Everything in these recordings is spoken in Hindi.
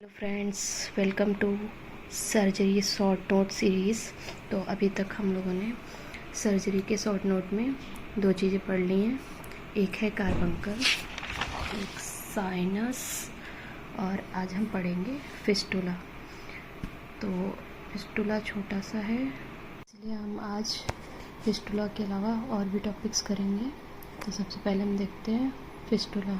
Hello friends, welcome to surgery short note series. तो अभी तक हम लोगों ने सर्जरी के शॉर्ट नोट में दो चीज़ें पढ़ ली हैं। एक है कार्बंकल, एक साइनस, और आज हम पढ़ेंगे फिस्टुला। तो फिस्टुला छोटा सा है, इसलिए हम आज फिस्टुला के अलावा और भी टॉपिक्स करेंगे। तो सबसे पहले हम देखते हैं फिस्टुला।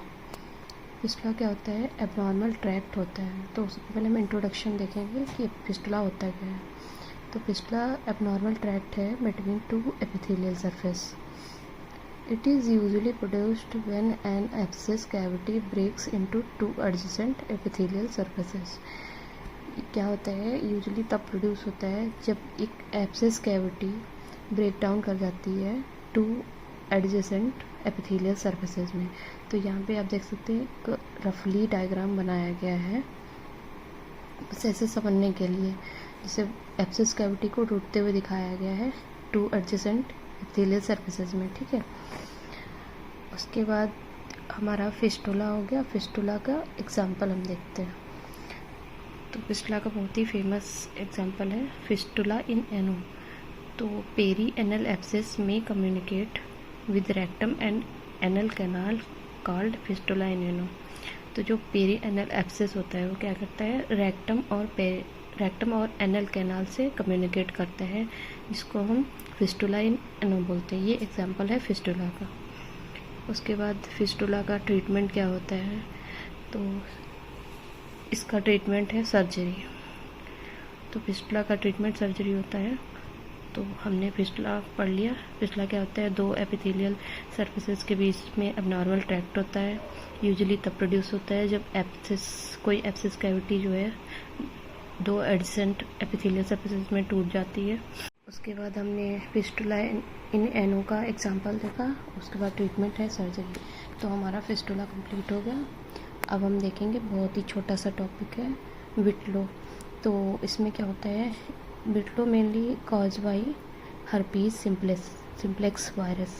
फिस्टुला क्या होता है? एबनॉर्मल ट्रैक्ट होता है। तो सबसे पहले हम इंट्रोडक्शन देखेंगे कि फिस्टुला होता क्या है। तो फिस्टुला एबनॉर्मल ट्रैक्ट है between two epithelial surface. It is usually produced when an abscess cavity breaks into two adjacent epithelial surfaces. क्या होता है? यूजुअली तब प्रोड्यूस होता है जब एक एब्सेस कैविटी ब्रेक डाउन कर जाती है टू एडजेसेंट एपिथेलियल सरफेसेज में। तो यहाँ पे आप देख सकते हैं एक रफली डायग्राम बनाया गया है बस ऐसे समझने के लिए, जिसे एब्सेस कैविटी को टूटते हुए दिखाया गया है टू एडजेसेंट एपिथेलियल सरफेसेज में। ठीक है, उसके बाद हमारा फिस्टुला हो गया। फिस्टुला का एग्जाम्पल हम देखते हैं। तो फिस्टुला का बहुत ही फेमस एग्जाम्पल है फिस्टुला इन एनो। तो पेरी एनल एब्सेस में communicate with rectum and anal canal called fistula in ano. तो जो पेरी एनल एब्सेस होता है वो क्या करता है? रेक्टम और एनल कैनाल से कम्युनिकेट करता है, जिसको हम फिस्टुला इन एनो बोलते हैं। ये एग्जांपल है फिस्टुला का। उसके बाद फिस्टुला का ट्रीटमेंट क्या होता है? तो इसका ट्रीटमेंट है सर्जरी। तो फिस्टुला का ट्रीटमेंट सर्जरी होता है। तो हमने फिस्टुला पढ़ लिया। फिस्टुला क्या होता है? दो एपिथेलियल सरफेसेस के बीच में एबनॉर्मल ट्रैक्ट होता है। यूजुअली तब प्रोड्यूस होता है जब कोई एब्सेस कैविटी जो है दो एडजेसेंट एपिथेलियल सरफेसेस में टूट जाती है। उसके बाद हमने फिस्टुला इन एनो का एग्जांपल देखा। उसके बाद ट्रीटमेंट है सर्जरी। तो हमारा फिस्टुला कंप्लीट हो गया। अब हम देखेंगे बहुत ही छोटा सा टॉपिक है विट्लो। तो इसमें क्या होता है? Whitlow mainly cause by herpes simplex virus.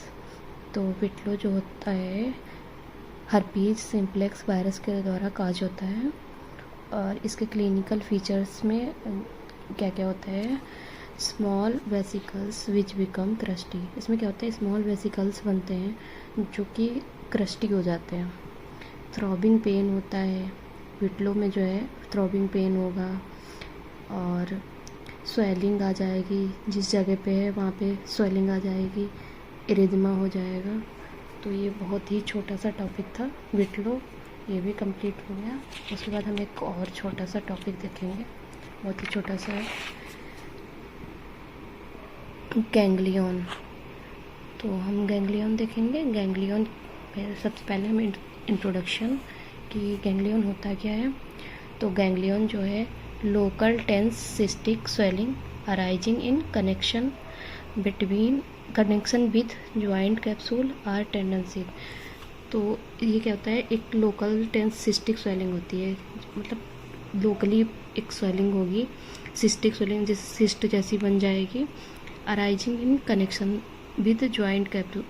तो विट्लो जो होता है हर्पीज सिम्प्लेक्स वायरस के द्वारा कॉज होता है। और इसके क्लिनिकल फीचर्स में क्या क्या होता है? स्मॉल वेसिकल्स विच बिकम क्रस्टी। इसमें क्या होता है? स्मॉल वेसिकल्स बनते हैं जो कि क्रस्टी हो जाते हैं। थ्रॉबिंग पेन होता है विट्लो में, जो है थ्रॉबिंग पेन होगा, और स्वेलिंग आ जाएगी। जिस जगह पे है वहाँ पे स्वेलिंग आ जाएगी, इरिदमा हो जाएगा। तो ये बहुत ही छोटा सा टॉपिक था विट्लो, ये भी कंप्लीट हो गया। उसके बाद हम एक और छोटा सा टॉपिक देखेंगे, बहुत ही छोटा सा है, गैंग्लियन। तो हम गैंग्लियन देखेंगे। गैंग्लियन सबसे पहले हम इंट्रोडक्शन कि गैंग्लियन होता क्या है। तो गैंग्लियन जो है local tense cystic swelling arising in connection with joint capsule or tendency. तो ये क्या होता है? एक लोकल टेंस सिस्टिक स्वेलिंग होती है, मतलब लोकली एक स्वेलिंग होगी, सिस्टिक स्वेलिंग जैसे सिस्ट जैसी बन जाएगी। Arising in connection with joint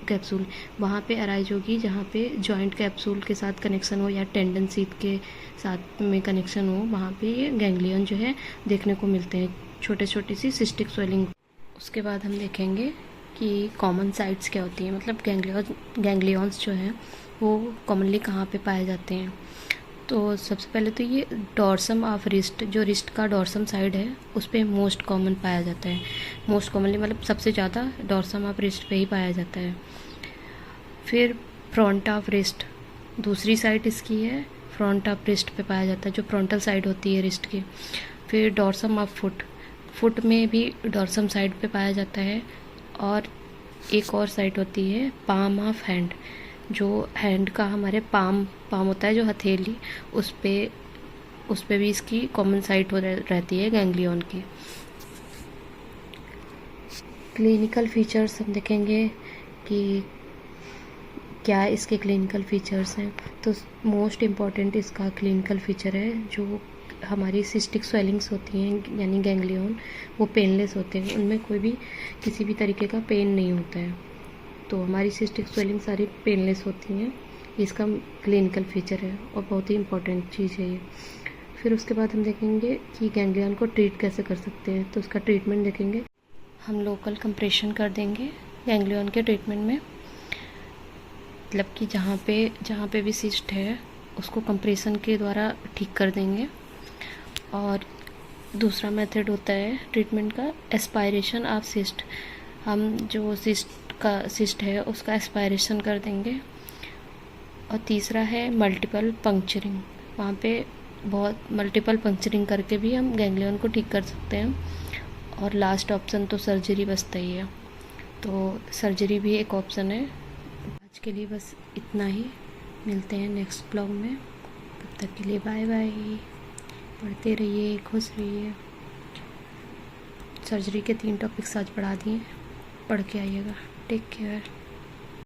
capsule, वहाँ पे अराइज होगी जहाँ पे जॉइंट कैप्सूल के साथ कनेक्शन हो या टेंडेंसी के साथ में कनेक्शन हो, वहाँ पे ये गैंग्लियन जो है देखने को मिलते हैं, छोटे छोटी सी सिस्टिक स्वेलिंग। उसके बाद हम देखेंगे कि कॉमन साइट्स क्या होती हैं, मतलब गैंग्लियंस जो हैं वो कॉमनली कहाँ पे पाए जाते हैं। तो सबसे पहले तो ये डॉर्सम ऑफ रिस्ट, जो रिस्ट का डॉर्सम साइड है उस पर मोस्ट कॉमन पाया जाता है। मोस्ट कॉमनली मतलब सबसे ज़्यादा डॉर्सम ऑफ रिस्ट पे ही पाया जाता है। फिर फ्रंट ऑफ रिस्ट, दूसरी साइड इसकी है, फ्रंट ऑफ रिस्ट पे पाया जाता है, जो फ्रंटल साइड होती है रिस्ट की। फिर डॉर्सम ऑफ फुट में भी डॉर्सम साइड पे पाया जाता है। और एक और साइड होती है पाम ऑफ हैंड, जो हैंड का हमारे पाम होता है, जो हथेली, उस पे भी इसकी कॉमन साइट रहती है गैंग्लियन की। क्लिनिकल फीचर्स हम देखेंगे कि क्या इसके क्लिनिकल फीचर्स हैं। तो मोस्ट इम्पॉर्टेंट इसका क्लिनिकल फीचर है जो हमारी सिस्टिक स्वेलिंग्स होती हैं, यानी गैंग्लियन, वो पेनलेस होते हैं, उनमें कोई भी किसी भी तरीके का पेन नहीं होता है। तो हमारी सिस्टिक स्वेलिंग सारी पेनलेस होती हैं, इसका क्लिनिकल फीचर है और बहुत ही इम्पोर्टेंट चीज़ है ये। फिर उसके बाद हम देखेंगे कि गैंग्लियन को ट्रीट कैसे कर सकते हैं, तो उसका ट्रीटमेंट देखेंगे। हम लोकल कंप्रेशन कर देंगे गैंग्लियन के ट्रीटमेंट में, मतलब कि जहाँ पे भी सिस्ट है उसको कंप्रेशन के द्वारा ठीक कर देंगे। और दूसरा मेथड होता है ट्रीटमेंट का एस्पायरेशन ऑफ सिस्ट। हम जो सिस्ट है उसका एस्पायरेशन कर देंगे। और तीसरा है मल्टीपल पंक्चरिंग, वहाँ पे बहुत मल्टीपल पंक्चरिंग करके भी हम गैंग्लियन को ठीक कर सकते हैं। और लास्ट ऑप्शन तो सर्जरी बचता ही है, तो सर्जरी भी एक ऑप्शन है। आज के लिए बस इतना ही, मिलते हैं नेक्स्ट ब्लॉग में। तब तक के लिए बाय बाय। पढ़ते रहिए, खुश रहिए। सर्जरी के 3 टॉपिक्स आज पढ़ा दिए, पढ़ के आइएगा। Take care.